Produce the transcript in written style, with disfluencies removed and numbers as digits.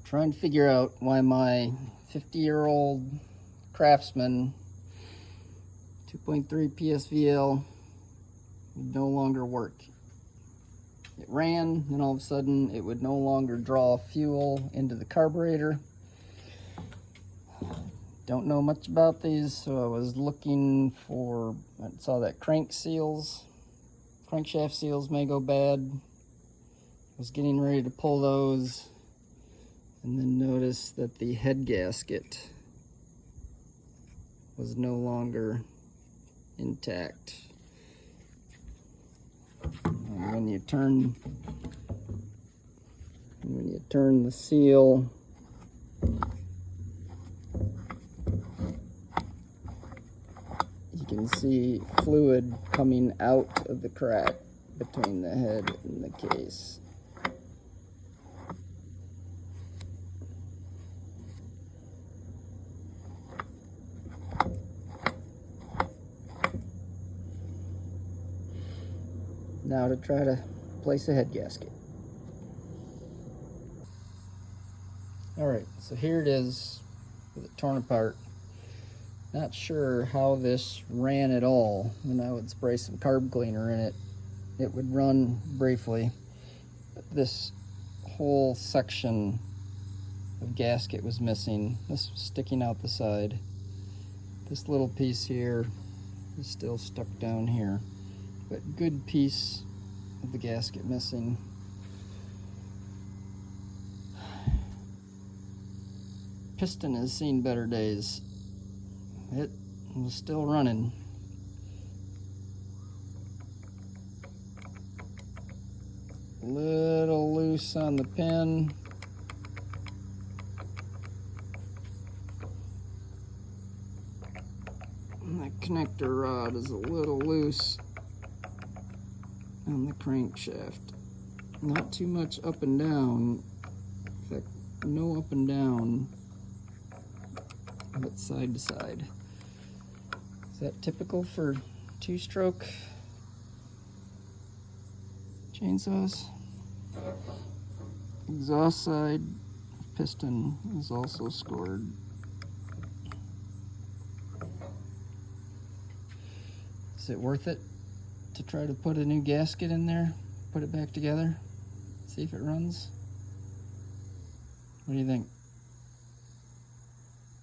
Trying to figure out why my 50-year-old Craftsman 2.3 PSVL would no longer work. It ran, and all of a sudden it would no longer draw fuel into the carburetor. Don't know much about these, so I was looking for, I saw that crankshaft seals may go bad. I was getting ready to pull those, and then noticed that the head gasket was no longer intact. And when you turn the seal, you can see fluid coming out of the crack between the head and the case. Now to try to place a head gasket. Alright, so here it is with it torn apart. Not sure how this ran at all. When I would spray some carb cleaner in it, it would run briefly. But this whole section of gasket was missing. This was sticking out the side. This little piece here is still stuck down here. But good piece of the gasket missing. Piston has seen better days. It was still running. A little loose on the pin. And the connector rod is a little loose on the crankshaft. Not too much up and down. In fact, no up and down, but side to side. Is that typical for two-stroke chainsaws? Exhaust side piston is also scored. Is it worth it to try to put a new gasket in there, put it back together, see if it runs? What do you think?